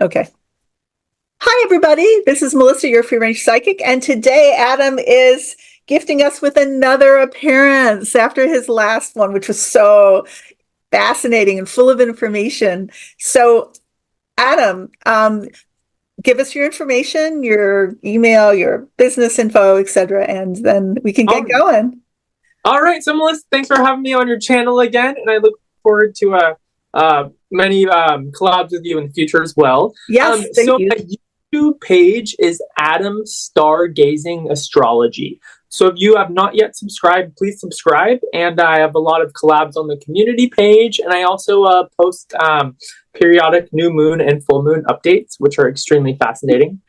Okay. Hi, everybody. This is Melissa, your free range psychic. And today Adam is gifting us with another appearance after his last one, which was so fascinating and full of information. So Adam, give us your information, your email, your business info, etc., and then we can get going. All right. So Melissa, thanks for having me on your channel again. And I look forward to many collabs with you in the future as well. Yes, thank you. My YouTube page is Adam Stargazing Astrology. So if you have not yet subscribed, please subscribe. And I have a lot of collabs on the community page. And I also post periodic new moon and full moon updates, which are extremely fascinating.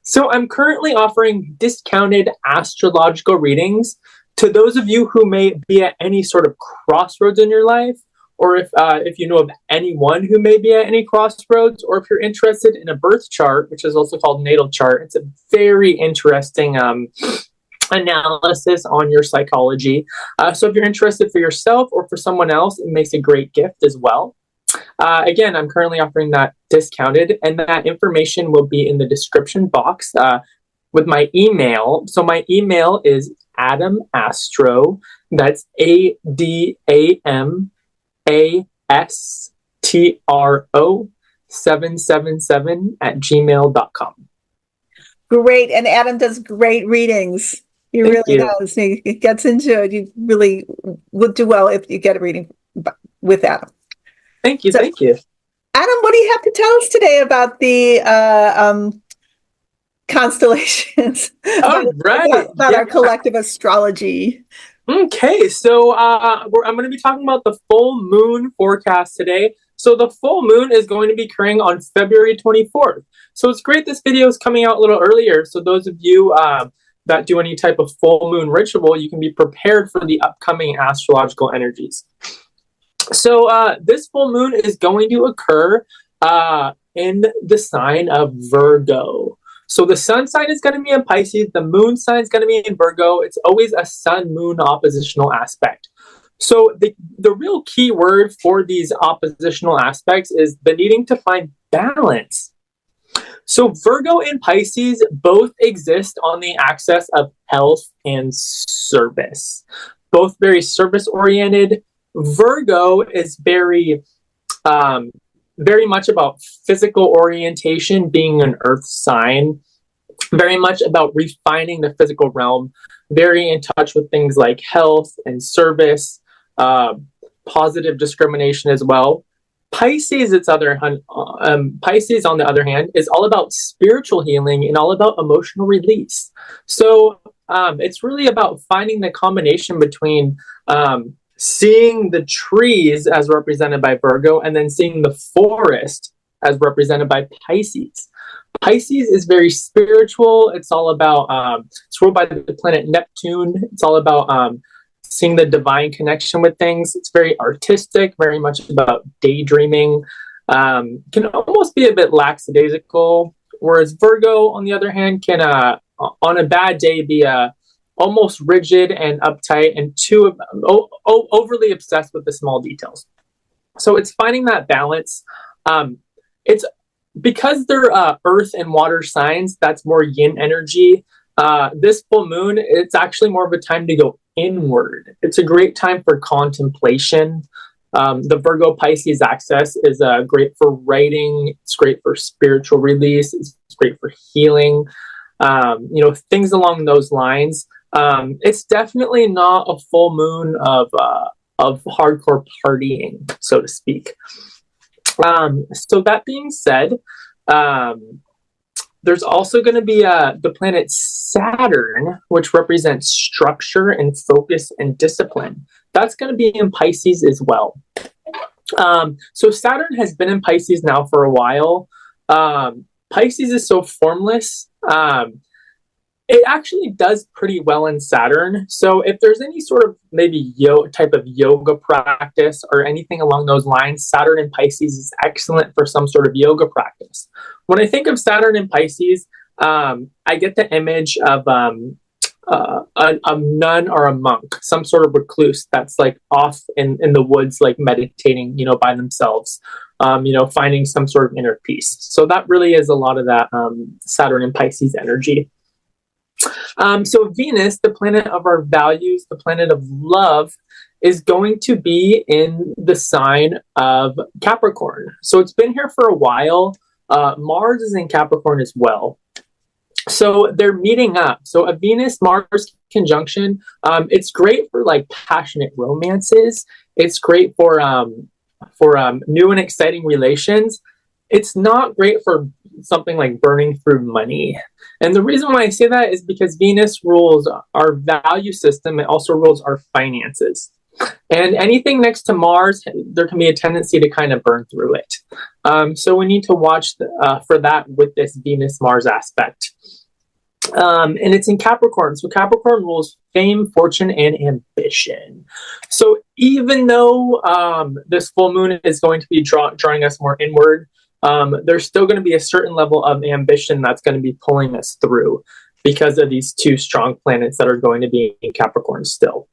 So I'm currently offering discounted astrological readings to those of you who may be at any sort of crossroads in your life, or if you know of anyone who may be at any crossroads, or if you're interested in a birth chart, which is also called natal chart. It's a very interesting analysis on your psychology. So if you're interested for yourself or for someone else, it makes a great gift as well. Again, I'm currently offering that discounted, and that information will be in the description box with my email. So my email is Adam Astro. That's ADAMASTRO777 Great. And Adam does great readings. He really does. He gets into it. You really would do well if you get a reading with Adam. Thank you. Thank you. Adam, what do you have to tell us today about the constellations? About our collective astrology. Okay, so I'm going to be talking about the full moon forecast today. So the full moon is going to be occurring on February 24th. So it's great this video is coming out a little earlier. So those of you that do any type of full moon ritual, you can be prepared for the upcoming astrological energies. So this full moon is going to occur in the sign of Virgo. So the sun sign is going to be in Pisces. The moon sign is going to be in Virgo. It's always a sun-moon oppositional aspect. So the real key word for these oppositional aspects is the needing to find balance. So Virgo and Pisces both exist on the axis of health and service. Both very service-oriented. Virgo is very much about physical orientation, being an earth sign, very much about refining the physical realm, very in touch with things like health and service, positive discrimination as well. Pisces, Pisces, on the other hand, is all about spiritual healing and all about emotional release. So it's really about finding the combination between seeing the trees as represented by Virgo and then seeing the forest as represented by Pisces. Pisces is very spiritual. It's all about, it's ruled by the planet Neptune. It's all about seeing the divine connection with things. It's very artistic, very much about daydreaming. Can almost be a bit lackadaisical, whereas Virgo, on the other hand, can, on a bad day, be almost rigid and uptight and too overly obsessed with the small details. So it's finding that balance. It's because they're earth and water signs, that's more yin energy. This full moon, it's actually more of a time to go inward. It's a great time for contemplation. The Virgo Pisces axis is great for writing. It's great for spiritual release. It's great for healing. Things along those lines. It's definitely not a full moon of hardcore partying, so to speak. So that being said, there's also going to be the planet Saturn, which represents structure and focus and discipline. That's going to be in Pisces as well. So Saturn has been in Pisces now for a while. Pisces is so formless. It actually does pretty well in Saturn. So if there's any sort of maybe type of yoga practice or anything along those lines, Saturn in Pisces is excellent for some sort of yoga practice. When I think of Saturn in Pisces, I get the image of a nun or a monk, some sort of recluse that's like off in the woods, like meditating, by themselves, finding some sort of inner peace. So that really is a lot of that Saturn and Pisces energy. So Venus, the planet of our values, the planet of love, is going to be in the sign of Capricorn. So it's been here for a while. Mars is in Capricorn as well. So they're meeting up. So a Venus-Mars conjunction, it's great for like passionate romances. It's great for new and exciting relations. It's not great for something like burning through money. And the reason why I say that is because Venus rules our value system. It also rules our finances. And anything next to Mars, there can be a tendency to kind of burn through it. So we need to watch for that with this Venus-Mars aspect. And it's in Capricorn. So Capricorn rules fame, fortune, and ambition. So even though this full moon is going to be drawing us more inward, there's still going to be a certain level of ambition that's going to be pulling us through because of these two strong planets that are going to be in Capricorn still.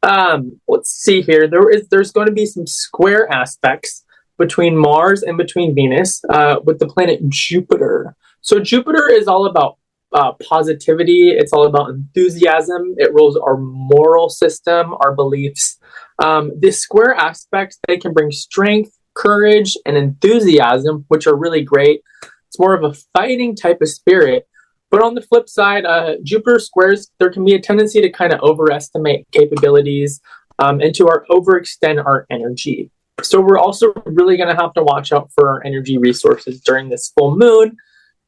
Let's see here. There's going to be some square aspects between Mars and between Venus with the planet Jupiter. So Jupiter is all about positivity. It's all about enthusiasm. It rules our moral system, our beliefs. This square aspects, they can bring strength, courage, and enthusiasm, which are really great. It's more of a fighting type of spirit. But on the flip side, Jupiter squares, there can be a tendency to kind of overestimate capabilities and to overextend our energy. So we're also really going to have to watch out for our energy resources during this full moon,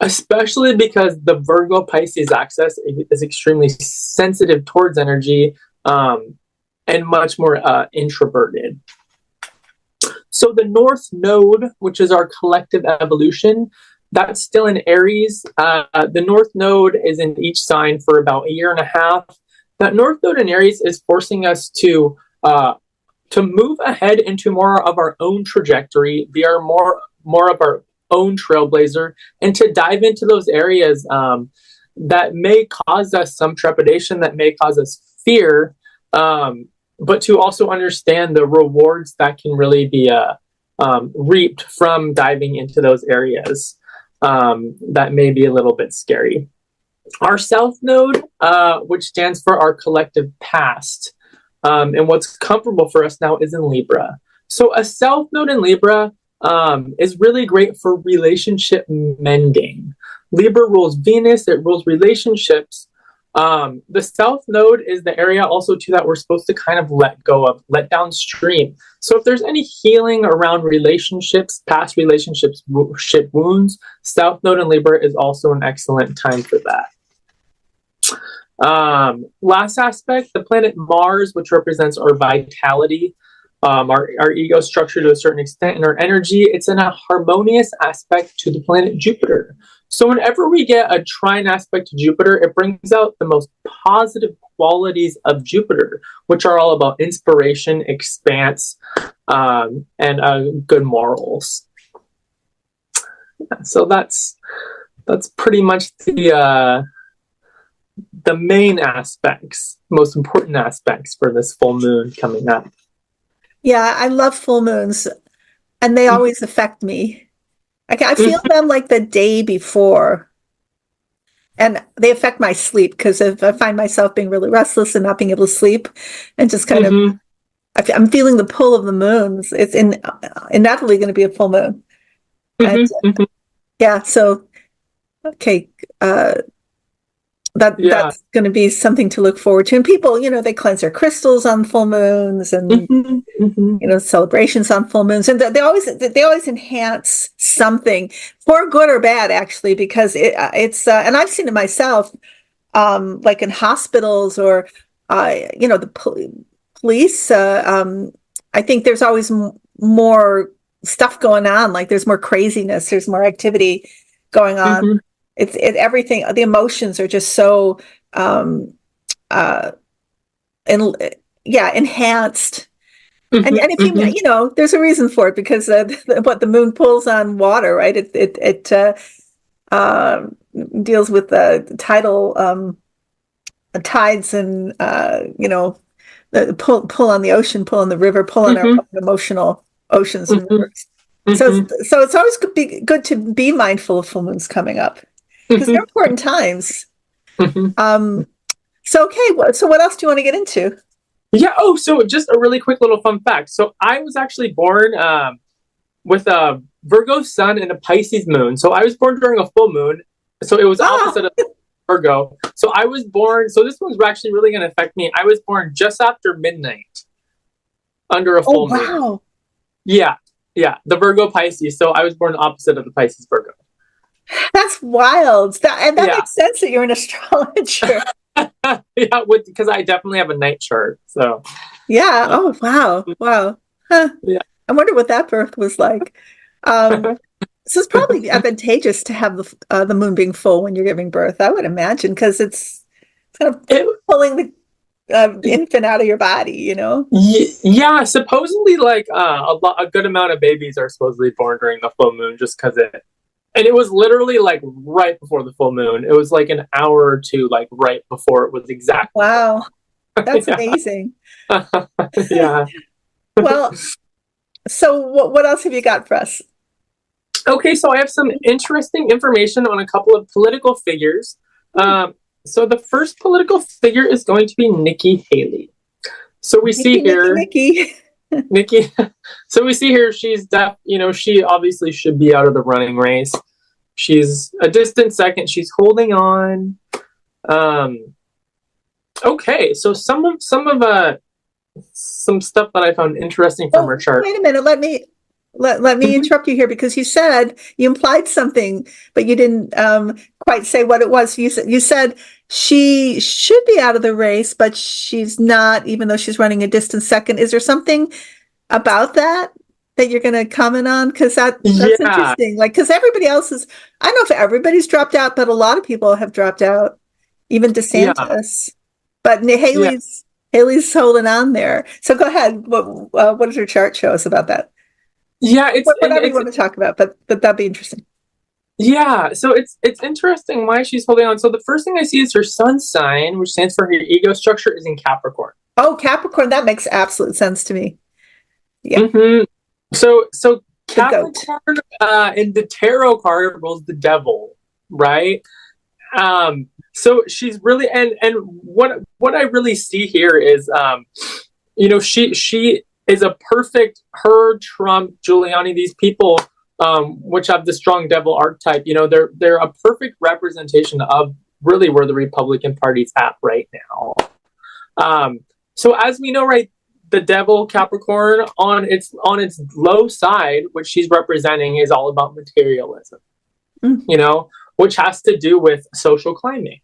especially because the Virgo Pisces axis is extremely sensitive towards energy and much more introverted. So the North Node, which is our collective evolution, that's still in Aries. The North Node is in each sign for about a year and a half. That North Node in Aries is forcing us to move ahead into more of our own trajectory, be more of our own trailblazer, and to dive into those areas that may cause us some trepidation, that may cause us fear, but to also understand the rewards that can really be reaped from diving into those areas that may be a little bit scary. Our South Node, which stands for our collective past, and what's comfortable for us now is in Libra. So a South Node in Libra is really great for relationship mending. Libra rules Venus, it rules relationships. The South Node is the area also too that we're supposed to kind of let go of, let downstream. So if there's any healing around relationships, past relationships, ship wounds, South Node in Libra is also an excellent time for that. Last aspect, the planet Mars, which represents our vitality, our ego structure to a certain extent, and our energy, it's in a harmonious aspect to the planet Jupiter. So whenever we get a trine aspect to Jupiter, it brings out the most positive qualities of Jupiter, which are all about inspiration, expanse, and good morals. So that's pretty much the main aspects, most important aspects for this full moon coming up. Yeah, I love full moons, and they always affect me. I feel them like the day before, and they affect my sleep because if I find myself being really restless and not being able to sleep, and just kind of, I'm feeling the pull of the moons. It's inevitably going to be a full moon. And, yeah, so okay, that's going to be something to look forward to. And people, they cleanse their crystals on full moons, and celebrations on full moons, and they always enhance something for good or bad, actually, because it's and I've seen it myself, like in hospitals or the police. I think there's always more stuff going on. Like there's more craziness, there's more activity going on. Mm-hmm. Everything, the emotions are just so, uh, and yeah, enhanced. Mm-hmm. And if Mm-hmm. there's a reason for it because what the moon pulls on water, right? It uh, deals with the tidal tides and the pull on the ocean, pull on the river, pull on our Mm-hmm. own emotional oceans and Mm-hmm. rivers. So it's always good to be mindful of full moons coming up because they're Mm-hmm. important times. Mm-hmm. So okay, so what else do you want to get into? Yeah. Oh, so just a really quick little fun fact. So I was actually born with a Virgo sun and a Pisces moon. So I was born during a full moon. So it was Oh, opposite of Virgo. So I was born. So this one's actually really going to affect me. I was born just after midnight under a oh full moon. wow, Yeah. Yeah. The Virgo Pisces. So I was born opposite of the Pisces Virgo. that's wild. And that Yeah. makes sense that you're an astrologer. Yeah. Because I definitely have a night chart. So Yeah. Oh wow, wow. Huh. yeah. I wonder what that birth was like. So it's probably advantageous to have the moon being full when you're giving birth. I would imagine because it's kind of pulling the infant out of your body. Yeah, supposedly like a good amount of babies are supposedly born during the full moon just because and it was literally like right before the full moon. It was like an hour or two like right before it was exactly. Wow, that's Yeah. amazing. Yeah. Well, so what else have you got for us? Okay, so I have some interesting information on a couple of political figures. So the first political figure is going to be Nikki Hailey. So we see here Nikki. Nikki. So we see here she's she obviously should be out of the running race. She's a distant second. She's holding on. Okay, so some stuff that I found interesting from her chart. Wait a minute. Let me interrupt you here because you implied something, but you didn't quite say what it was. You said she should be out of the race, but she's not, even though she's running a distant second. Is there something about that you're going to comment on? Because that's interesting. Like, because everybody else I don't know if everybody's dropped out, but a lot of people have dropped out, even DeSantis. But Haley's holding on there. So go ahead. What does her chart show us about that? Yeah, whatever you want to talk about, but that'd be interesting. Yeah, so it's interesting why she's holding on. So the first thing I see is her sun sign, which stands for her ego structure, is in Capricorn. Oh, Capricorn, that makes absolute sense to me. Yeah. Mm-hmm. So Capricorn in the tarot card rules the devil, right? So she's really and what I really see here is she is a perfect Trump, Giuliani, these people which have the strong devil archetype, they're a perfect representation of really where the Republican Party's at right now. So as we know, right, the devil Capricorn on its low side, which she's representing, is all about materialism, which has to do with social climbing.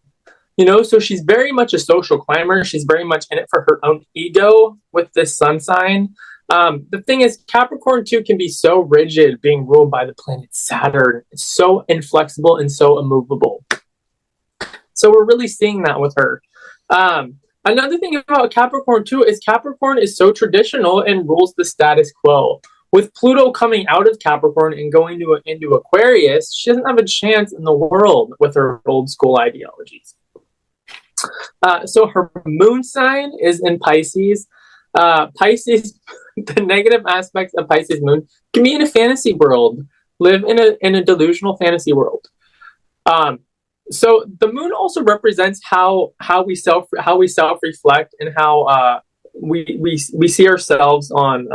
So she's very much a social climber. She's very much in it for her own ego with this sun sign. The thing is, Capricorn too can be so rigid, being ruled by the planet Saturn. It's so inflexible and so immovable. So we're really seeing that with her. Another thing about Capricorn too is Capricorn is so traditional and rules the status quo. With Pluto coming out of Capricorn and going into Aquarius, she doesn't have a chance in the world with her old school ideologies. So her moon sign is in Pisces. Pisces, the negative aspects of Pisces moon can be in a fantasy world, live in a delusional fantasy world. So the moon also represents how we self reflect and how we see ourselves on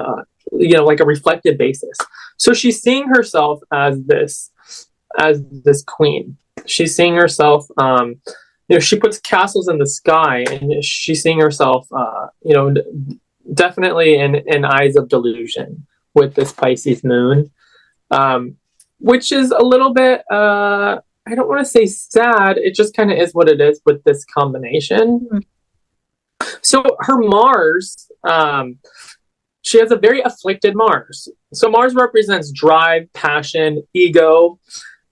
like a reflective basis. So she's seeing herself as this queen. She's seeing herself. She puts castles in the sky, and she's seeing herself, definitely in eyes of delusion with this Pisces moon, which is a little bit, I don't want to say sad. It just kind of is what it is with this combination. Mm-hmm. So her Mars, she has a very afflicted Mars. So Mars represents drive, passion, ego.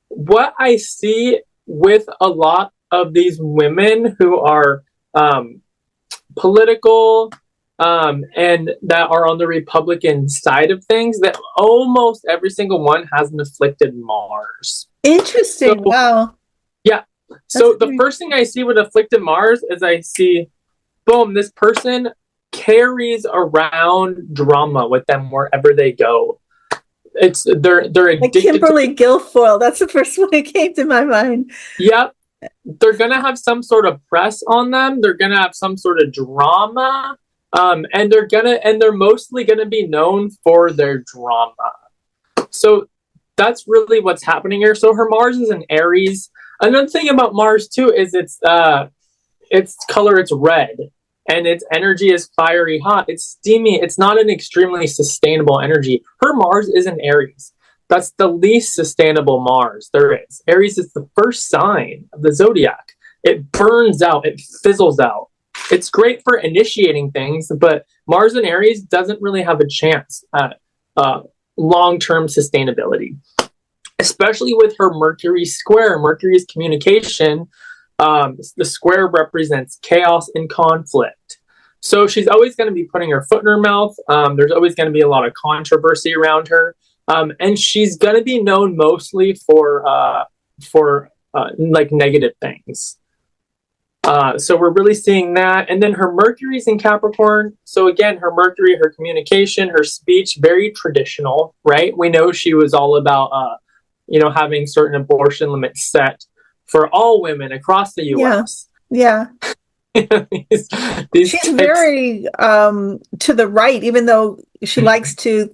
What I see with a lot of these women who are political and that are on the Republican side of things, that almost every single one has an afflicted Mars. Interesting. So, wow. Yeah. So the first thing I see with afflicted Mars is I see, boom, this person carries around drama with them wherever they go. They're addicted like Kimberly Guilfoyle. That's the first one that came to my mind. Yep. They're gonna have some sort of press on them. They're gonna have some sort of drama. And they're mostly gonna be known for their drama. So that's really what's happening here. So her Mars is in Aries. Another thing about Mars too is its color, it's red, and its energy is fiery hot. It's steamy. It's not an extremely sustainable energy. Her Mars is in Aries. That's the least sustainable Mars there is. Aries is the first sign of the zodiac. It burns out. It fizzles out. It's great for initiating things, but Mars in Aries doesn't really have a chance at long-term sustainability, especially with her Mercury square. Mercury's communication. The square represents chaos and conflict. So she's always going to be putting her foot in her mouth. There's always going to be a lot of controversy around her. And she's going to be known mostly for like negative things. So we're really seeing that. And then her Mercury's in Capricorn. So again, her Mercury, her communication, her speech, very traditional, right? We know she was all about, having certain abortion limits set for all women across the U.S. Yeah. She's very to the right, even though she likes to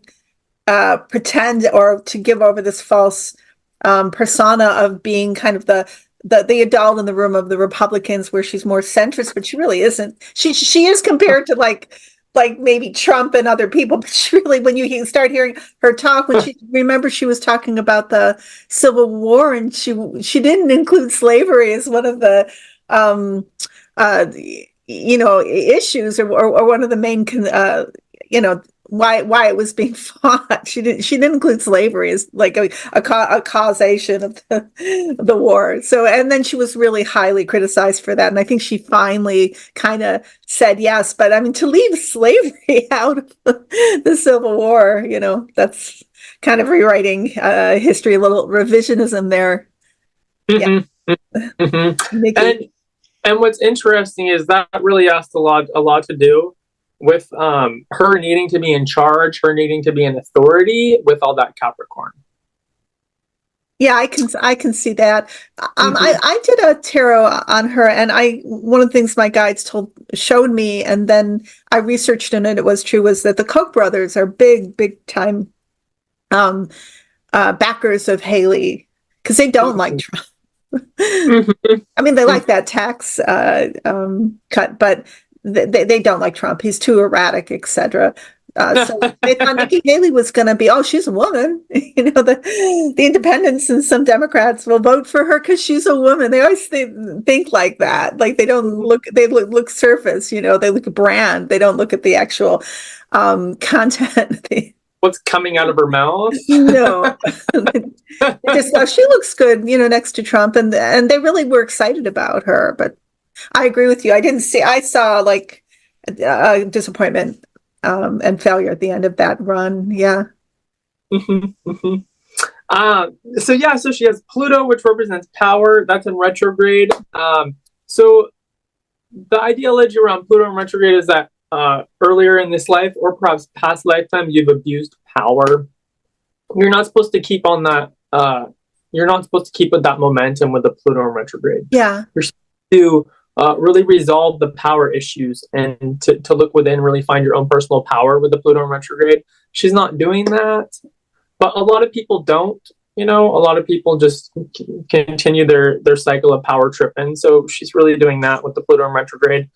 pretend or to give over this false persona of being kind of the adult in the room of the Republicans, where she's more centrist, but she really isn't. She is compared to like maybe Trump and other people, but she really, when you start hearing her talk, when she was talking about the Civil War, and she didn't include slavery as one of the issues or one of the main why it was being fought. She didn't include slavery as like a causation of the war. So, and then she was really highly criticized for that. And I think she finally kind of said yes. But I mean, to leave slavery out of the Civil War, that's kind of rewriting history, a little revisionism there. Mm-hmm. Yeah. Mm-hmm. And what's interesting is that really has a lot to do with her needing to be in charge, her needing to be in authority with all that Capricorn. Yeah, I can see that. I did a tarot on her, and one of the things my guides showed me, and then I researched and it was true, was that the Koch brothers are big time backers of Haley, because they don't like Trump. I mean, they like that tax cut, but they don't like Trump. He's too erratic, etc. So they thought Nikki Hailey was going to be, she's a woman. The independents and some Democrats will vote for her because she's a woman. They always think like that. Like they look surface, they look at brand. They don't look at the actual content. What's coming out of her mouth? No. Just, she looks good, next to Trump. And they really were excited about her. But I agree with you. I saw like disappointment and failure at the end of that run. Yeah. Mm-hmm, mm-hmm. So she has Pluto, which represents power. That's in retrograde. So the ideology around Pluto in retrograde is that earlier in this life, or perhaps past lifetime, you've abused power. You're not supposed to keep on that. You're not supposed to keep with that momentum with the Pluto in retrograde. Yeah. You're supposed to really resolve the power issues and to look within, really find your own personal power with the Pluto in retrograde. She's not doing that, but a lot of people don't. A lot of people just continue their cycle of power tripping. So she's really doing that with the Pluto in retrograde.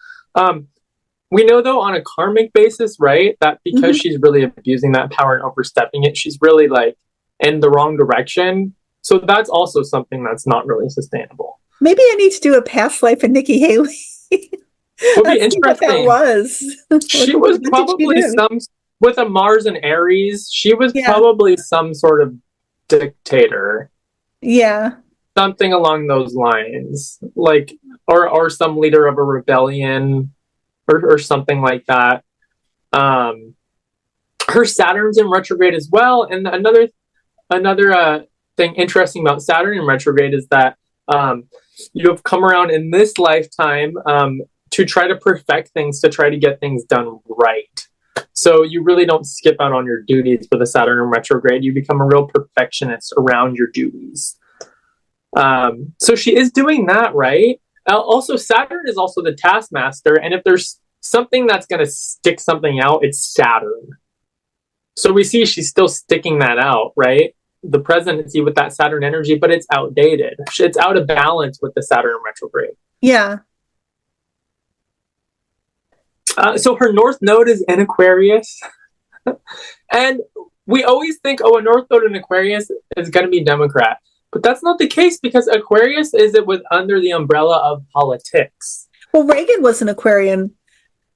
We know, though, on a karmic basis, right, that because she's really abusing that power and overstepping it, she's really like in the wrong direction. So that's also something that's not really sustainable. Maybe I need to do a past life of Nikki Hailey. Would be interesting. What that was. She was probably with a Mars and Aries, she was Yeah. probably some sort of dictator. Yeah. Something along those lines. Like, or some leader of a rebellion or something like that. Her Saturn's in retrograde as well. And another thing interesting about Saturn in retrograde is that you have come around in this lifetime to try to perfect things, to try to get things done right. So you really don't skip out on your duties for the Saturn in retrograde. You become a real perfectionist around your duties. So she is doing that right. Also, Saturn is also the taskmaster, and if there's something that's going to stick something out, it's Saturn. So we see she's still sticking that out, right? The presidency with that Saturn energy, but it's outdated. It's out of balance with the Saturn retrograde. Yeah. So her North Node is in Aquarius. And we always think, oh, a North Node in Aquarius is going to be Democrat. But that's not the case, because Aquarius is under the umbrella of politics. Well, Reagan was an Aquarian.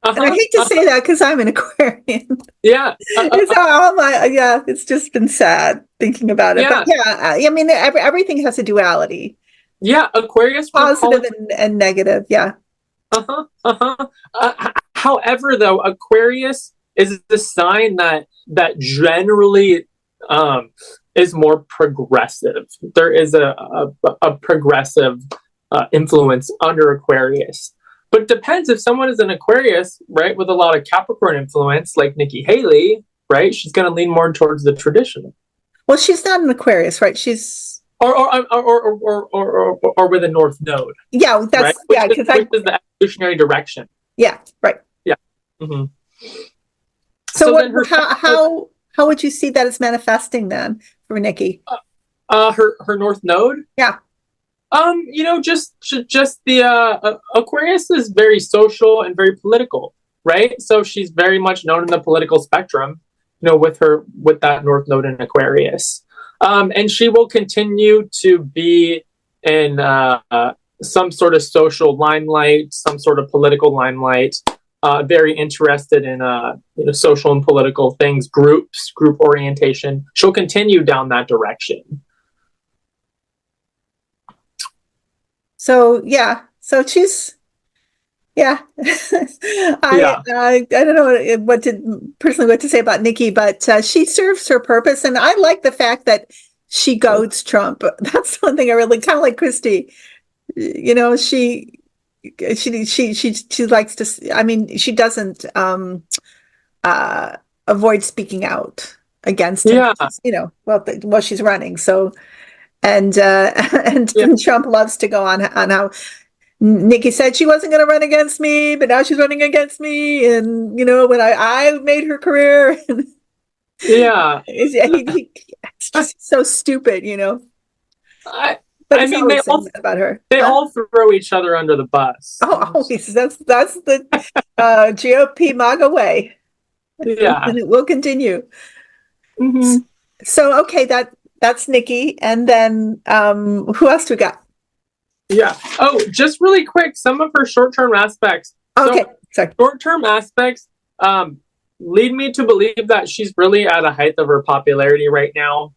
And I hate to say that because I'm an Aquarian. Yeah. It's just been sad thinking about it. Yeah. But yeah, I mean, everything has a duality. Yeah, Aquarius. Positive and negative, yeah. However, though, Aquarius is the sign that generally is more progressive. There is a progressive influence under Aquarius. But it depends. If someone is an Aquarius, right, with a lot of Capricorn influence, like Nikki Hailey, right, she's going to lean more towards the traditional. Well, she's not an Aquarius, right? She's or with a North Node. Yeah, that's right? Which is the evolutionary direction. Yeah, right. Yeah. Mm-hmm. So how would you see that as manifesting then for Nikki? Her North Node? Yeah. Just the Aquarius is very social and very political, right? So she's very much known in the political spectrum, with that North Node in Aquarius. And she will continue to be in some sort of social limelight, some sort of political limelight, very interested in social and political things, group orientation. She'll continue down that direction. So she's I don't know what to say about Nikki, but she serves her purpose, and I like the fact that she goads Trump. That's one thing I really kind of like Christy. She likes to. I mean, she doesn't avoid speaking out against him. Yeah. Well, she's running, so. And Trump loves to go on how Nikki said she wasn't going to run against me, but now she's running against me. And, when I made her career. Yeah. It's just so stupid, But I mean, they all throw each other under the bus. Oh, always. That's the GOP MAGA way. Yeah. And it will continue. Mm-hmm. So, okay, that's Nikki. And then who else do we got? Yeah. Oh, just really quick, some of her short-term aspects. Okay. Sorry. Short-term aspects lead me to believe that she's really at a height of her popularity right now.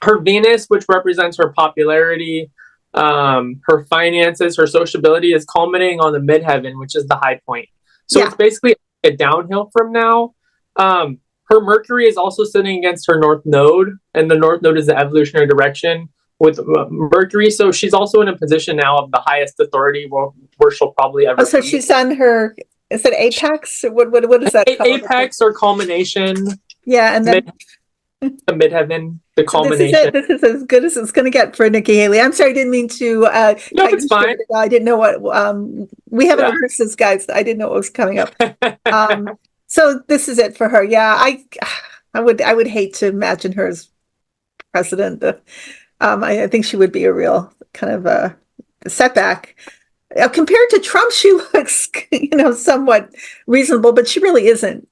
Her Venus, which represents her popularity, her finances, her sociability, is culminating on the midheaven, which is the high point. So It's basically a downhill from now. Her Mercury is also sitting against her North Node, and the North Node is the evolutionary direction with Mercury. So she's also in a position now of the highest authority where she'll probably ever. Oh, so she's on her. Is it apex? What is that called? Apex or culmination? Yeah, and then the midheaven, the culmination. This is as good as it's going to get for Nikki Hailey. I'm sorry, I didn't mean to. No, it's fine. I didn't know what. We haven't rehearsed this, guys. I didn't know what was coming up. So this is it for her. Yeah, I would hate to imagine her as president. I think she would be a real kind of a setback. Compared to Trump, she looks, somewhat reasonable, but she really isn't.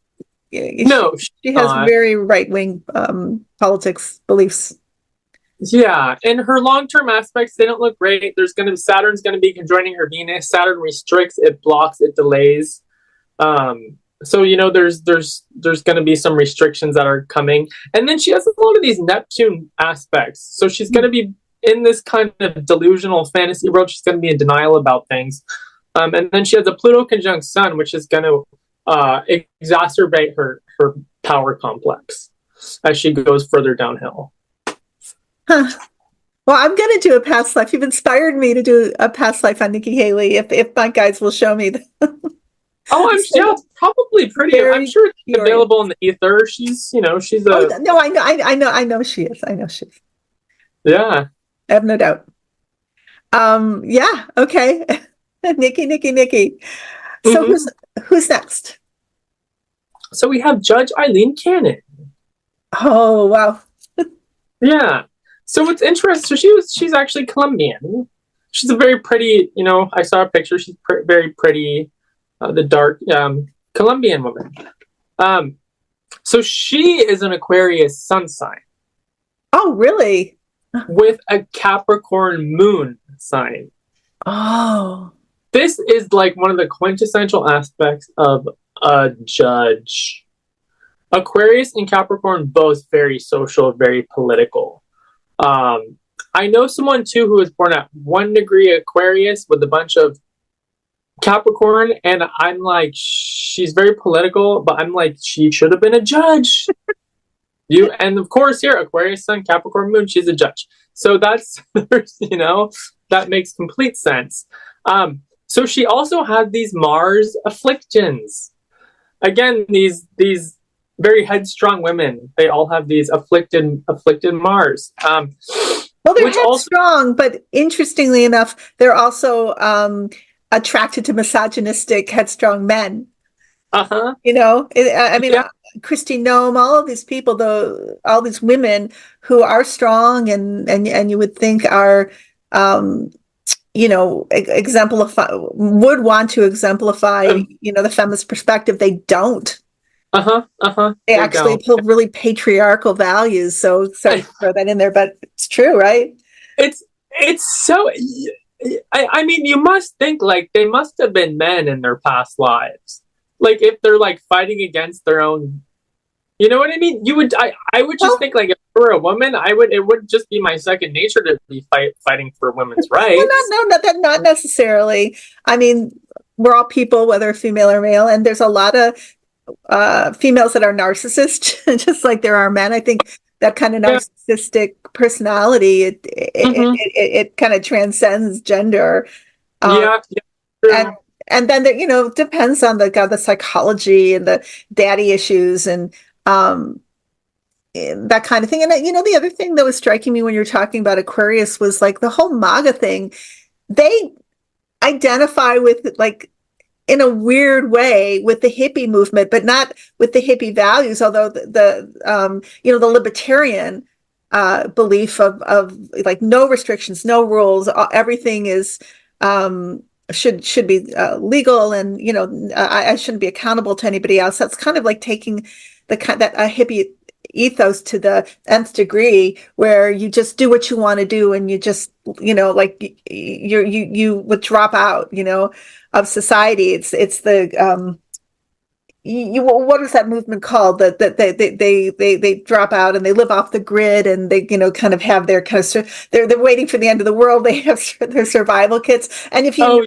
No, she has very right-wing politics beliefs. Yeah, and her long-term aspects, they don't look great. Saturn's going to be conjoining her Venus. Saturn restricts, it blocks, it delays. So there's going to be some restrictions that are coming, and then she has a lot of these Neptune aspects. So she's going to be in this kind of delusional fantasy world. She's going to be in denial about things, and then she has a Pluto conjunct Sun, which is going to exacerbate her power complex as she goes further downhill. Huh. Well, I'm going to do a past life. You've inspired me to do a past life on Nikki Hailey. If my guides will show me. Oh, it's probably pretty. I'm sure it's available in the ether. She's a. Oh, no, I know she is. I know she is. Yeah. I have no doubt. Yeah. Okay. Nikki. So who's next? So we have Judge Aileen Cannon. Oh, wow. Yeah. So what's interesting, she's actually Colombian. She's a very pretty, I saw a picture. She's very pretty, the dark Colombian woman. So she is an Aquarius sun sign. Oh, really? With a Capricorn moon sign. Oh. This is like one of the quintessential aspects of a judge. Aquarius and Capricorn both very social, very political. I know someone too who was born at 1 degree Aquarius with a bunch of Capricorn, and I'm like, she's very political, but I'm like, she should have been a judge. And of course here, Aquarius Sun, Capricorn Moon, she's a judge. So that's, that makes complete sense. So she also had these Mars afflictions. Again, these very headstrong women, they all have these afflicted Mars. Well, they're headstrong, but interestingly enough, they're also attracted to misogynistic, headstrong men. Uh-huh. Christy Nome, all of these people, all these women who are strong and you would think are, would want to exemplify, the feminist perspective. They don't. They actually pull really patriarchal values. So sorry to throw that in there, but it's true, right? It's so. I mean, you must think like they must have been men in their past lives. Like if they're like fighting against their own, you know what I mean? I would just think like if I were a woman, it would just be my second nature to be fighting for women's rights. Well, not necessarily. I mean, we're all people, whether female or male, and there's a lot of females that are narcissists, just like there are men. I think that kind of narcissistic personality, it kind of transcends gender. And then depends on the psychology and the daddy issues and that kind of thing. And the other thing that was striking me when you were talking about Aquarius was like the whole MAGA thing. They identify with like in a weird way with the hippie movement, but not with the hippie values. Although the libertarian belief of like no restrictions, no rules, everything is should be legal, and I shouldn't be accountable to anybody else. That's kind of like taking that hippie ethos to the nth degree, where you just do what you want to do, and you just like you would drop out of society. It's the what is that movement called, that they drop out and they live off the grid, and they kind of have their kind of they're waiting for the end of the world. They have their survival kits, and if you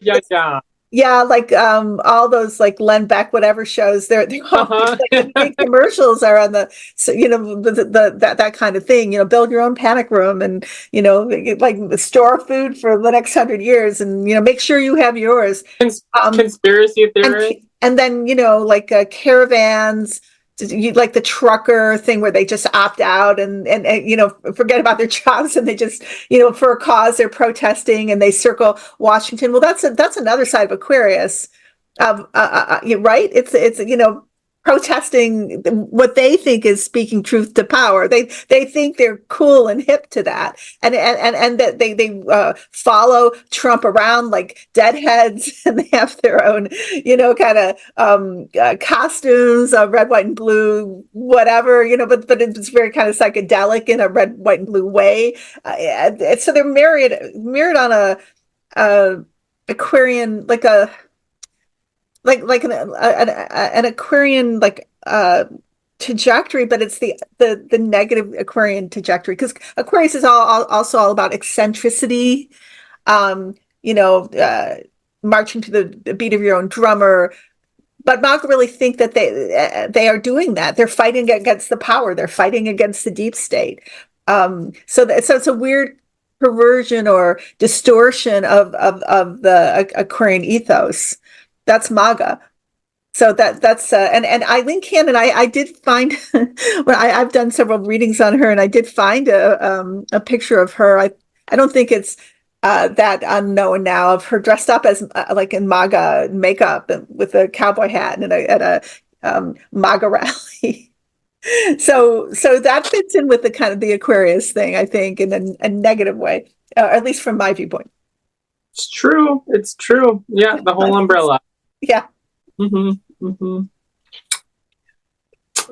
like all those like Len Beck whatever shows, they're all like big commercials are on the that kind of thing. Build your own panic room, and like store food for the next 100 years, and make sure you have yours. Conspiracy theory. And then, like caravans, like the trucker thing where they just opt out and forget about their jobs, and they just, for a cause, they're protesting and they circle Washington. Well, that's another side of Aquarius, right? It's protesting what they think is speaking truth to power. They think they're cool and hip to that, and that they follow Trump around like deadheads, and they have their own kind of costumes, red, white, and blue, whatever, but it's very kind of psychedelic in a red, white, and blue way. So they're mirrored on a Aquarian, like like an Aquarian trajectory, but it's the negative Aquarian trajectory, because Aquarius is also all about eccentricity, um, you know, marching to the beat of your own drummer. But not really think that they are doing that. They're fighting against the power. They're fighting against the deep state. So it's a weird perversion or distortion of the Aquarian ethos. That's MAGA. So that's and Aileen Cannon, I did find well, I've done several readings on her, and I did find a picture of her. I don't think it's that unknown now, of her dressed up as like in MAGA makeup and with a cowboy hat and at a MAGA rally. So that fits in with the kind of the Aquarius thing, I think, in a negative way, at least from my viewpoint. It's true. It's true. Yeah, the whole umbrella. Yeah.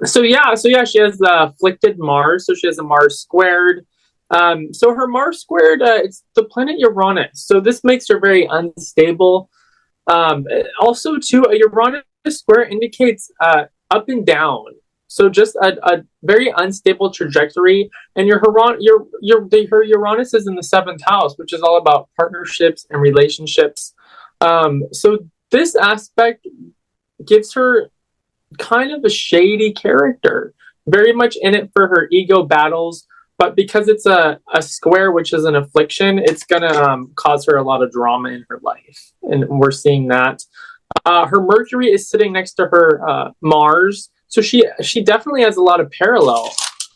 So yeah, she has afflicted Mars. So she has a Mars squared. So her Mars squared, it's the planet Uranus. So this makes her very unstable. Also, too, a Uranus square indicates up and down. So just a very unstable trajectory. And her Uranus is in the 7th house, which is all about partnerships and relationships. So this aspect gives her kind of a shady character, very much in it for her ego battles. But because it's a square, which is an affliction, it's going to cause her a lot of drama in her life. And we're seeing that. Her Mercury is sitting next to her Mars. So she definitely has a lot of parallel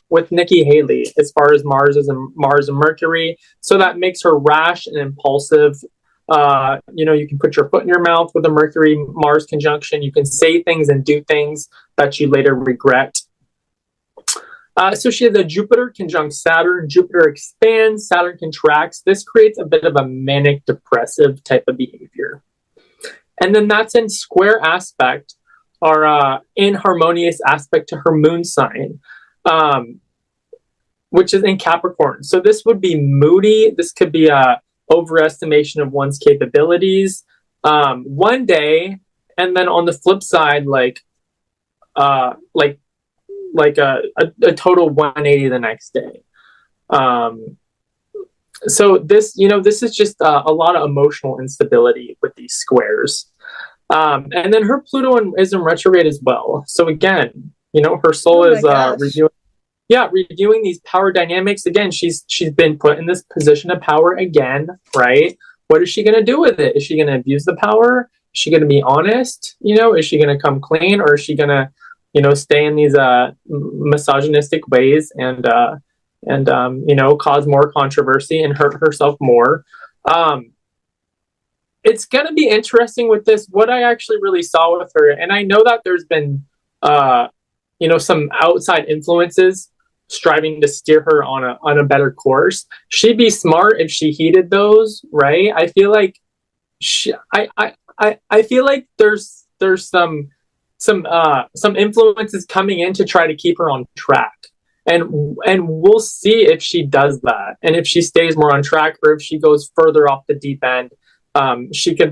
with Nikki Hailey as far as Mars and Mercury. So that makes her rash and impulsive. You can put your foot in your mouth with a Mercury-Mars conjunction. You can say things and do things that you later regret. So she has a Jupiter conjunct Saturn. Jupiter expands, Saturn contracts. This creates a bit of a manic depressive type of behavior. And then that's in square aspect, or inharmonious aspect to her moon sign, which is in Capricorn. So this would be moody. This could be a overestimation of one's capabilities one day, and then on the flip side, like a total 180 the next day. So this is just a lot of emotional instability with these squares. And then her Pluto is in retrograde as well. So again, her soul is reviewing these power dynamics. Again, she's been put in this position of power again, right? What is she going to do with it? Is she going to abuse the power? Is she going to be honest? Is she going to come clean, or is she going to stay in these misogynistic ways and cause more controversy and hurt herself more? It's going to be interesting with this, what I actually really saw with her. And I know that there's been, some outside influences striving to steer her on a better course. She'd be smart if she heeded those, right? I feel like I feel like there's some influences coming in to try to keep her on track. And we'll see if she does that, and if she stays more on track, or if she goes further off the deep end. She could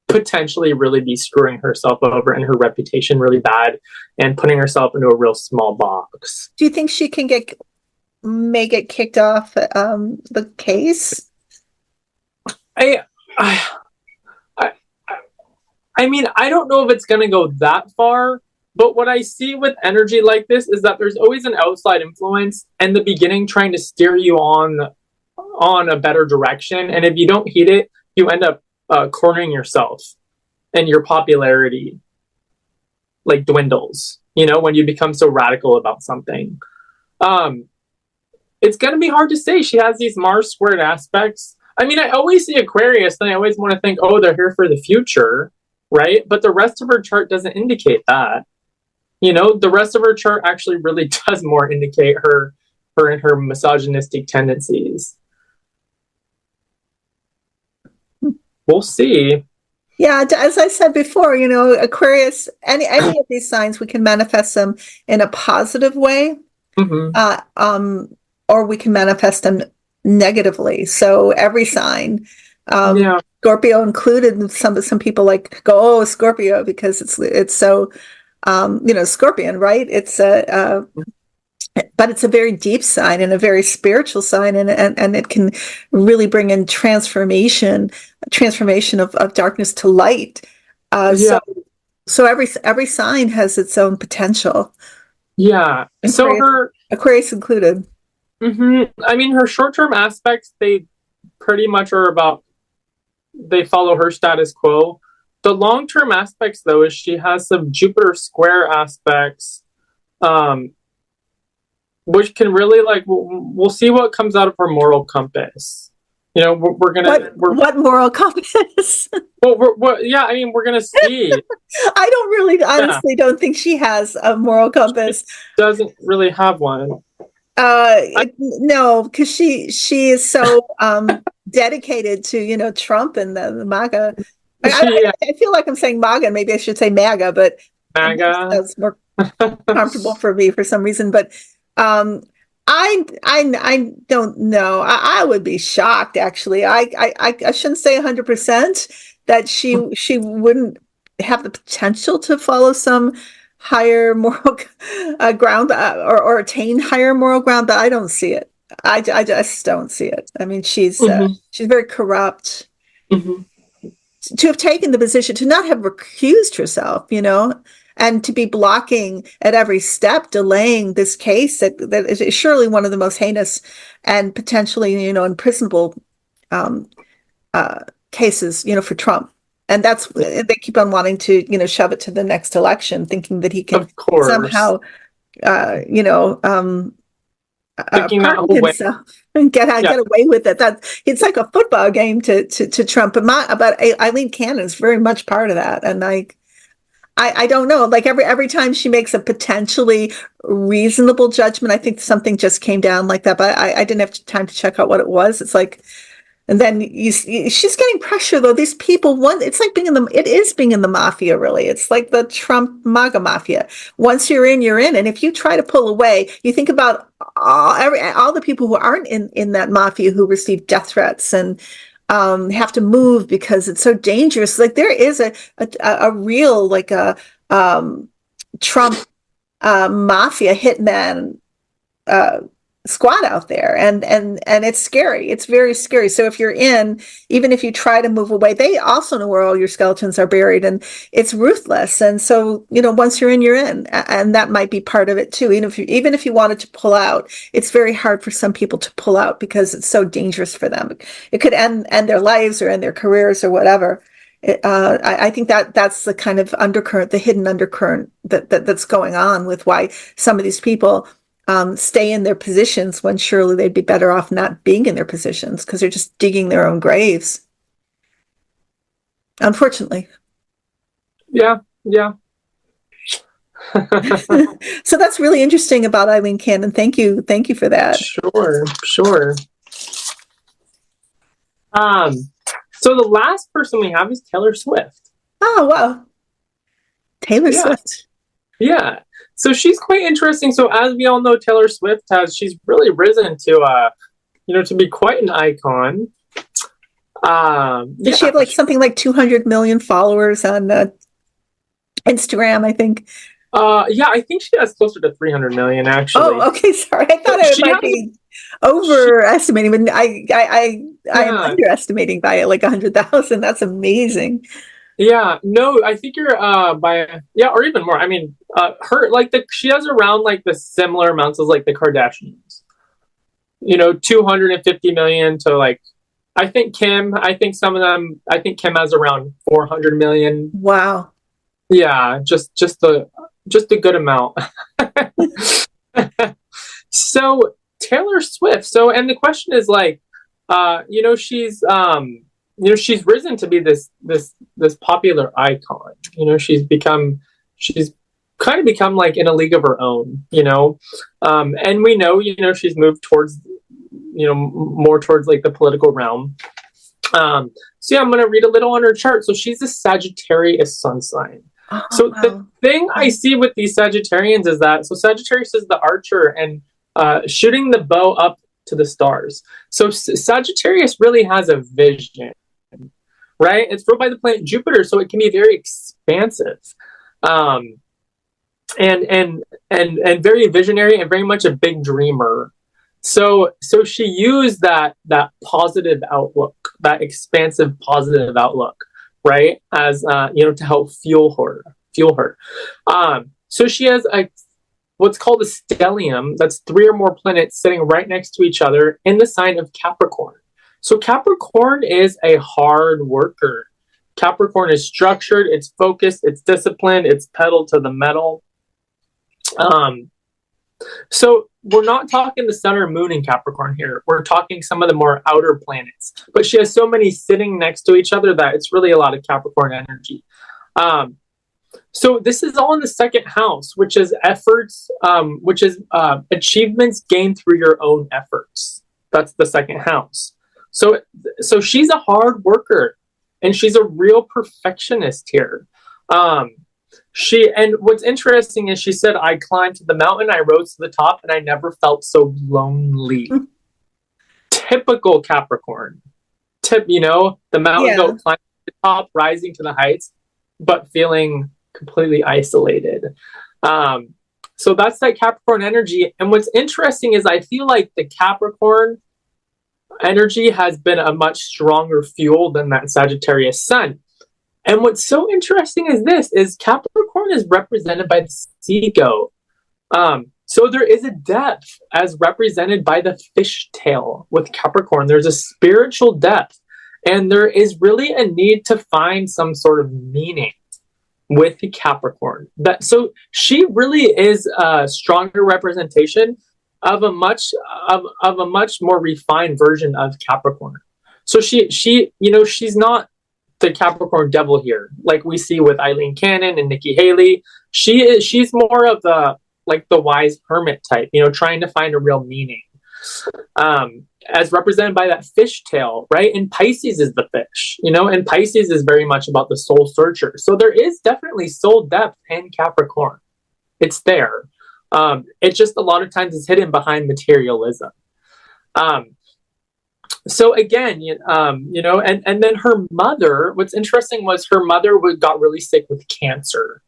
potentially really be screwing herself over and her reputation really bad, and putting herself into a real small box. Do you think she can may get kicked off the case? I mean, I don't know if it's going to go that far, but what I see with energy like this is that there's always an outside influence in the beginning trying to steer you on a better direction. And if you don't heed it, you end up cornering yourself, and your popularity dwindles, when you become so radical about something. It's going to be hard to say. She has these Mars squared aspects. I mean, I always see Aquarius, and I always want to think, oh, they're here for the future, right? But the rest of her chart doesn't indicate that. The rest of her chart actually really does more indicate her and her misogynistic tendencies. We'll see. Yeah, as I said before, Aquarius, any of these signs, we can manifest them in a positive way, or we can manifest them negatively. So every sign. Scorpio included. And some people like go, oh, Scorpio, because it's so Scorpion, right? But it's a very deep sign and a very spiritual sign, and it can really bring in transformation of darkness to light. Yeah. So every sign has its own potential. Yeah. So Aquarius included. I mean, her short-term aspects, they pretty much they follow her status quo. The long-term aspects, though, is she has some Jupiter square aspects, which can really we'll see what comes out of her moral compass. What moral compass? Yeah, I mean, we're gonna see. I don't really, honestly, don't think she has a moral compass. She doesn't really have one. No, because she is so dedicated to Trump and the MAGA. I feel like I'm saying MAGA. Maybe I should say MAGA, but MAGA that's more comfortable for me for some reason. But I don't know. I would be shocked, actually. I shouldn't say 100% that she wouldn't have the potential to follow some higher moral ground or attain higher moral ground, but I don't see it. I just don't see it. I mean, she's very corrupt. To have taken the position, to not have recused herself, and to be blocking at every step, delaying this case that is surely one of the most heinous and potentially, imprisonable cases, for Trump. And that's, they keep on wanting to, shove it to the next election, thinking that he can somehow, pardon himself and get away with it. It's like a football game to Trump. But Aileen Cannon is very much part of that. And I don't know, like every time she makes a potentially reasonable judgment, I think something just came down like that, but I didn't have time to check out what it was. It's like, and then she's getting pressure though. These people, it's like it is being in the mafia, really. It's like the Trump MAGA mafia. Once you're in, you're in. And if you try to pull away, you think about all the people who aren't in that mafia who receive death threats and have to move because it's so dangerous. Like there is a real Trump mafia hitman squad out there, and it's scary. It's very scary. So if you're even if you try to move away, they also know where all your skeletons are buried, and it's ruthless. And so once you're in, and that might be part of it too. Even if you wanted to pull out, it's very hard for some people to pull out because it's so dangerous for them. It could end their lives or end their careers or whatever. I think that's the kind of undercurrent, the hidden undercurrent that's going on with why some of these people stay in their positions when surely they'd be better off not being in their positions because they're just digging their own graves. Unfortunately. Yeah. So that's really interesting about Aileen Cannon. Thank you for that. Sure. So the last person we have is Taylor Swift. Oh, wow. Taylor Swift. Yeah. So she's quite interesting. So as we all know, Taylor Swift she's really risen to be quite an icon. Does she have something like 200 million followers on Instagram, I think? I think she has closer to 300 million, actually. Oh, okay. Sorry. I thought it might be overestimating, but I'm underestimating by like 100,000. That's amazing. Yeah, no, I think you're or even more. I mean, she has around the similar amounts as the Kardashians. 250 million to I think Kim has around 400 million. Wow. Yeah, just a good amount. So Taylor Swift. And the question is she's risen to be this popular icon. She's kind of become in a league of her own, and we know, she's moved towards, more towards the political realm. I'm going to read a little on her chart. So she's a Sagittarius sun sign. The thing I see with these Sagittarians is that, Sagittarius is the archer and shooting the bow up to the stars. So Sagittarius really has a vision. right? It's ruled by the planet Jupiter, so it can be very expansive, um, and very visionary and very much a big dreamer. So she used that positive outlook, that expansive positive outlook, right, as to help fuel her. So she has what's called a stellium. That's 3 or more planets sitting right next to each other in the sign of Capricorn. So Capricorn is a hard worker. Capricorn is structured, it's focused, it's disciplined, it's pedal to the metal. So we're not talking the sun or moon in Capricorn here. We're talking some of the more outer planets. But she has so many sitting next to each other that it's really a lot of Capricorn energy. So this is all in the second house, which is efforts, achievements gained through your own efforts. That's the second house. So she's a hard worker, and she's a real perfectionist here. And what's interesting is she said, I climbed to the mountain, I rose to the top, and I never felt so lonely. Typical Capricorn. The mountain goat climbing to the top, rising to the heights, but feeling completely isolated. So that's that Capricorn energy. And what's interesting is I feel like the Capricorn energy has been a much stronger fuel than that Sagittarius sun. And what's so interesting is Capricorn is represented by the sea goat. So there is a depth as represented by the fishtail with Capricorn. There's a spiritual depth, and there is really a need to find some sort of meaning with the Capricorn. So she really is a stronger representation of a much more refined version of Capricorn. So she's not the Capricorn devil here, like we see with Aileen and Nikki Hailey. She's more of the wise hermit type, trying to find a real meaning. As represented by that fishtail, right? And Pisces is the fish, and Pisces is very much about the soul searcher. So there is definitely soul depth in Capricorn. It's there. It's just a lot of times it's hidden behind materialism. So again, and then her mother, what's interesting was her mother got really sick with cancer.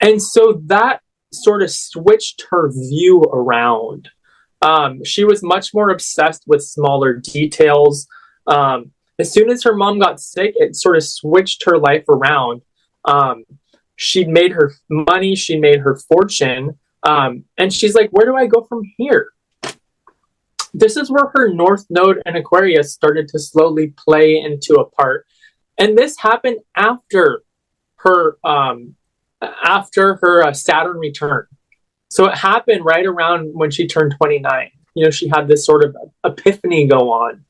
And so that sort of switched her view around. She was much more obsessed with smaller details. As soon as her mom got sick, it sort of switched her life around. She made her money, she made her fortune. And she's like, where do I go from here? This is where her North Node in Aquarius started to slowly play into a part. And this happened after her Saturn return. So it happened right around when she turned 29. She had this sort of epiphany go on,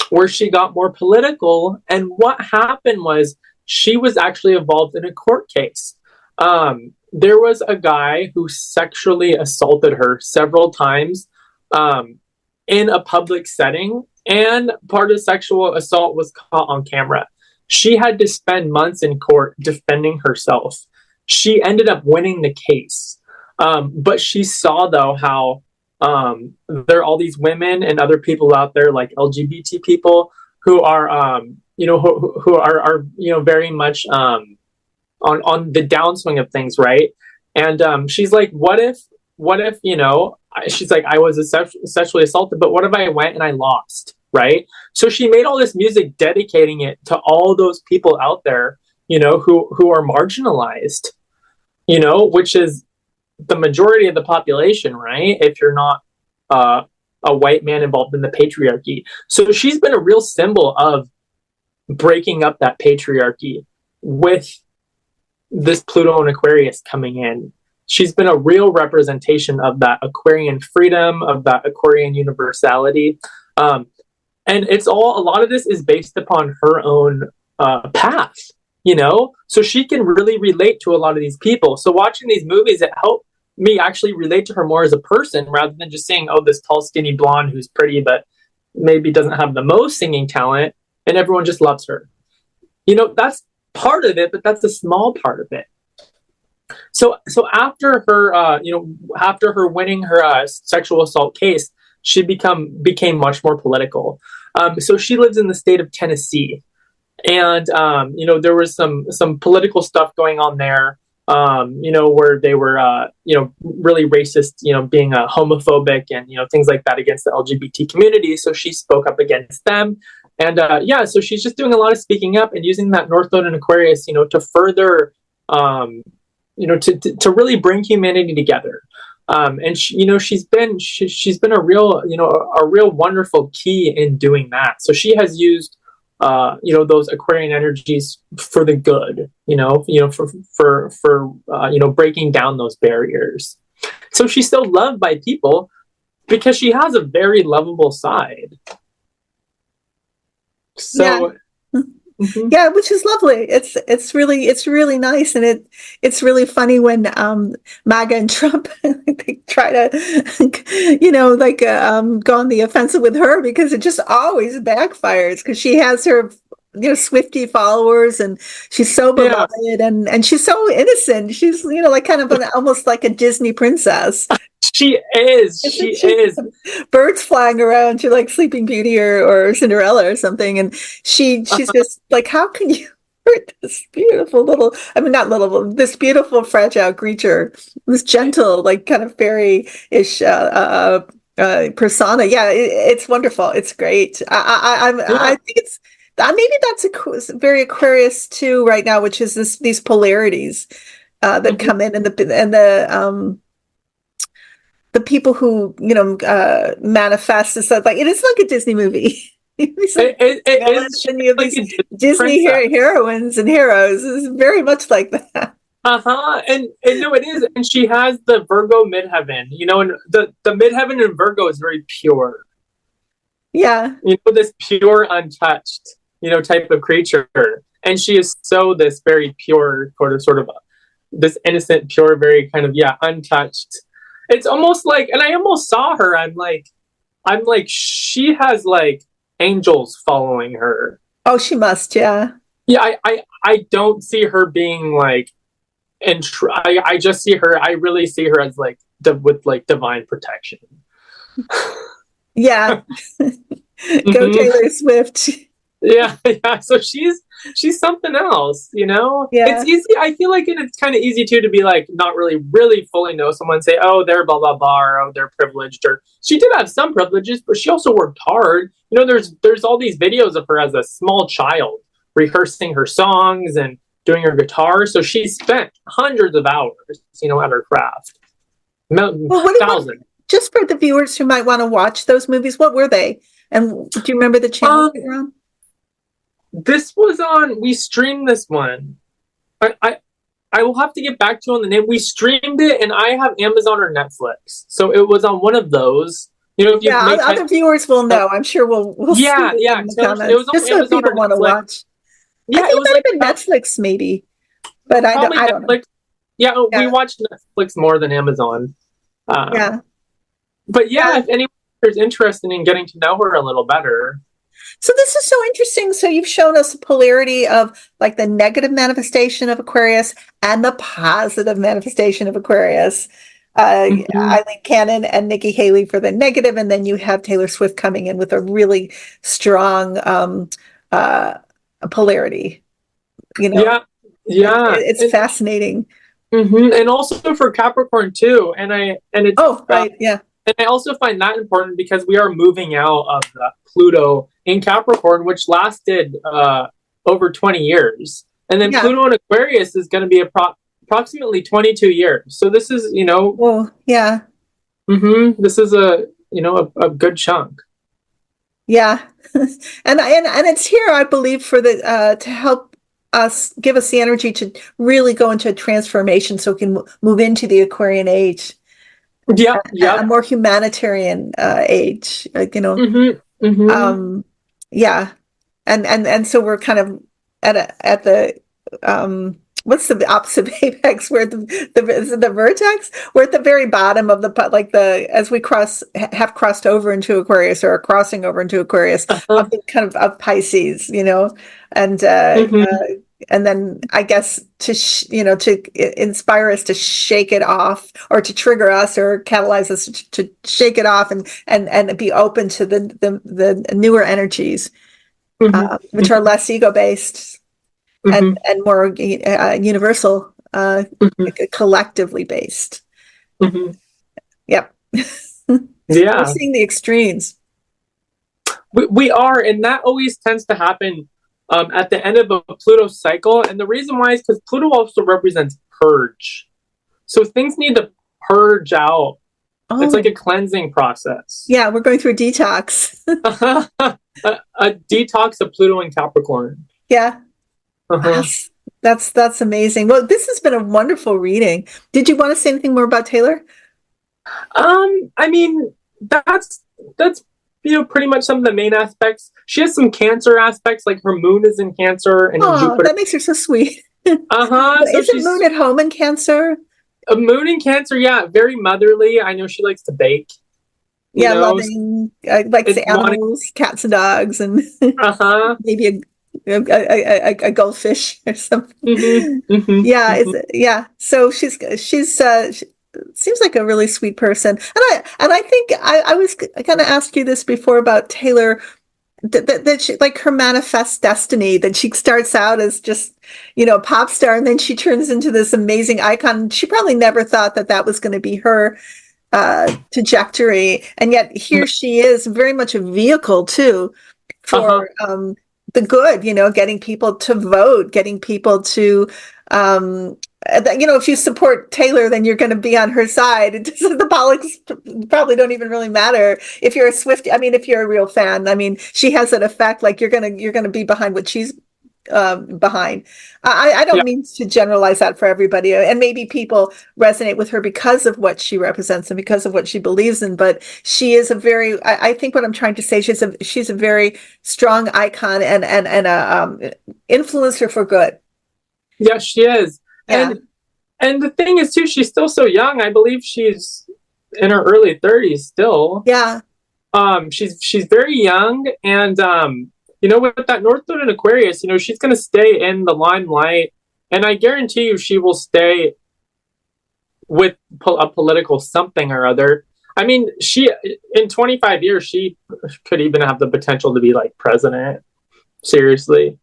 where she got more political. And what happened was she was actually involved in a court case. There was a guy who sexually assaulted her several times in a public setting, and part of sexual assault was caught on camera. She had to spend months in court defending herself. She ended up winning the case, but she saw though how there are all these women and other people out there, like LGBT people, who are who are very much on the downswing of things, right? And she's like, what if she's like, I was sexually assaulted, but what if I went and I lost, right? So she made all this music dedicating it to all those people out there, who are marginalized, which is the majority of the population, right? If you're not a white man involved in the patriarchy. So she's been a real symbol of breaking up that patriarchy with this Pluto and Aquarius coming in. She's been a real representation of that Aquarian freedom, of that Aquarian universality. And a lot of this is based upon her own path, so she can really relate to a lot of these people. So watching these movies, it helped me actually relate to her more as a person, rather than just saying, oh, this tall, skinny blonde who's pretty, but maybe doesn't have the most singing talent, and everyone just loves her. That's part of it, but that's a small part of it. So after her, after her winning her sexual assault case, she became much more political. So she lives in the state of Tennessee, and there was some political stuff going on there. Where they were, really racist, being homophobic and, things like that against the LGBT community. So she spoke up against them. And so she's just doing a lot of speaking up and using that North Node in Aquarius, to further, to really bring humanity together. And she's been a real, a real wonderful key in doing that. So she has used those Aquarian energies for the good, for breaking down those barriers. So she's still loved by people because she has a very lovable side. So yeah, which is lovely. It's really nice, and it's really funny when MAGA and Trump they try to go on the offensive with her, because it just always backfires, because she has her Swiftie followers, and she's so beloved, and she's so innocent. She's kind of almost like a Disney princess. She is. Birds flying around to like Sleeping Beauty or Cinderella or something, and she's just like, how can you hurt this beautiful this beautiful fragile creature, this gentle, like kind of fairy-ish persona. Yeah, it's wonderful. It's great. I think it's maybe that's very Aquarius too right now, which is these polarities that come in, and the people who manifest is like, it is like a Disney movie. It is like Disney heroines and heroes is very much like that. And no, it is. And she has the Virgo midheaven, and the midheaven in Virgo is very pure. Yeah. This pure, untouched, type of creature. And she is so this very pure, sort of this innocent, pure, very kind of, untouched. It's almost like, and I almost saw her, I'm like, she has like angels following her. Oh, she must, yeah. Yeah, I don't see her being like, I just see her, I really see her as like, with like divine protection. Yeah. Go Taylor Swift. Yeah. So she's something else, Yeah. It's easy. I feel like it's kind of easy too to be like not really fully know someone, say, oh, they're blah blah blah, or oh, they're privileged, or she did have some privileges, but she also worked hard. There's all these videos of her as a small child rehearsing her songs and doing her guitar. So she spent hundreds of hours, at her craft. Thousands. Just for the viewers who might want to watch those movies, what were they? And do you remember the channel they were on? This was on, we streamed this one. I will have to get back to you on the name. We streamed it, and I have Amazon or Netflix. So it was on one of those. If other viewers will know. I'm sure we'll see it in the comments. It was on just so people want to watch. Yeah, I think it might have been Netflix, maybe. But I don't know. Yeah, we watched Netflix more than Amazon. But if anyone is interested in getting to know her a little better. So this is so interesting. So you've shown us a polarity of like the negative manifestation of Aquarius and the positive manifestation of Aquarius. Eileen Cannon and Nikki Hailey for the negative, and then you have Taylor Swift coming in with a really strong polarity. It's fascinating. And also for Capricorn too, and I also find that important because we are moving out of the Pluto in Capricorn, which lasted over 20 years. And then Pluto in Aquarius is going to be approximately 22 years. So this is, this is a good chunk. Yeah. and it's here, I believe, for the to help us, give us the energy to really go into a transformation so we can move into the Aquarian age. A more humanitarian age, and so we're kind of at the what's the opposite of apex? We're at the vertex. We're at the very bottom of as we have crossed over into Aquarius, or are crossing over into Aquarius, of the kind of Pisces, and and then I guess to inspire us to shake it off, or to trigger us or catalyze us to shake it off and be open to the newer energies, which are less ego based and more universal, collectively based. Yep. Yeah. We're seeing the extremes. We are, and that always tends to happen at the end of a Pluto cycle. And the reason why is because Pluto also represents purge. So things need to purge out. Oh. It's like a cleansing process. Yeah, we're going through a detox. a detox of Pluto and Capricorn. Yeah. That's amazing. Well, this has been a wonderful reading. Did you want to say anything more about Taylor? I mean, that's pretty much some of the main aspects. She has some Cancer aspects, like her moon is in Cancer and her Jupiter. That makes her so sweet. So is it moon at home in Cancer? A moon in Cancer, yeah, very motherly. I know she likes to bake. Yeah, loving, likes the animals, cats and dogs, and maybe a goldfish or something. Yeah. So she's seems like a really sweet person, and I think I was going to ask you this before about Taylor, that she, like, her manifest destiny, that she starts out as just a pop star, and then she turns into this amazing icon. She probably never thought that was going to be her trajectory, and yet here she is, very much a vehicle too for the good, getting people to vote, getting people to if you support Taylor, then you're going to be on her side. The politics probably don't even really matter. If you're a Swiftie, if you're a real fan, she has that effect. Like, you're going to be behind what she's behind. I don't mean to generalize that for everybody, and maybe people resonate with her because of what she represents and because of what she believes in. But she is I think what I'm trying to say, she's a very strong icon and a influencer for good. Yeah, she is. Yeah. And the thing is too, she's still so young. I believe she's in her early 30s still. Yeah. She's very young, and with that North Node in Aquarius, she's going to stay in the limelight, and I guarantee you she will stay with a political something or other. She, in 25 years, she could even have the potential to be like president. Seriously.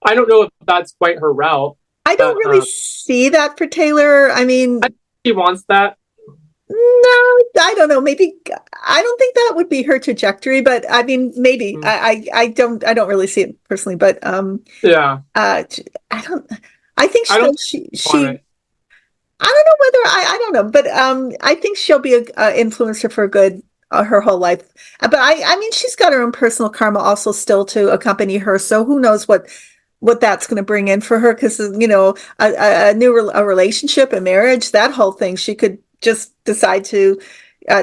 I don't know if that's quite her route. I don't really see that for Taylor. I think she wants that. No, I don't know. Maybe I don't think that would be her trajectory, but maybe I don't really see it personally. But yeah, I don't. I think she. I don't know whether I don't know, but I think she'll be an influencer for good her whole life. But she's got her own personal karma also still to accompany her. So who knows what that's going to bring in for her, because a new relationship, a marriage, that whole thing, she could just decide to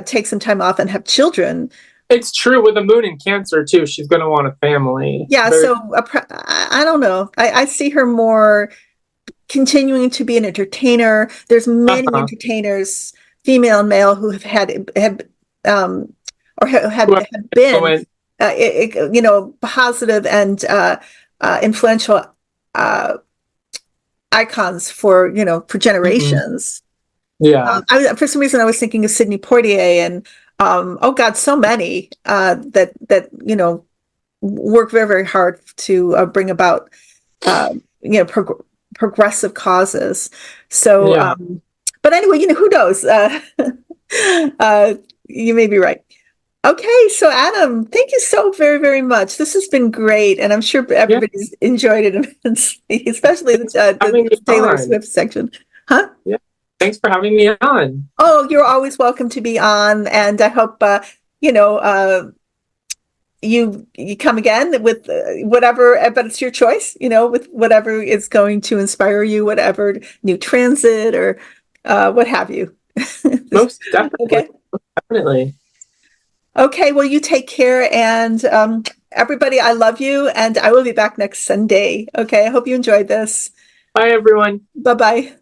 take some time off and have children. It's true, with a moon in Cancer too, she's going to want a family. Yeah. So I don't know, I see her more continuing to be an entertainer. There's many entertainers, female and male, who have been positive and influential icons for generations. Yeah. For some reason I was thinking of Sidney Poitier and so many that work very, very hard to bring about progressive causes. So but anyway, who knows? You may be right. Okay, so Adam, thank you so very, very much. This has been great, and I'm sure everybody's enjoyed it immensely, especially the Taylor Swift section. Huh? Yeah. Thanks for having me on. Oh, you're always welcome to be on, and I hope you come again with whatever, but it's your choice, with whatever is going to inspire you, whatever new transit or what have you. Most definitely. Okay. Most definitely. Okay, well, you take care, and everybody, I love you, and I will be back next Sunday. Okay, I hope you enjoyed this. Bye, everyone. Bye-bye.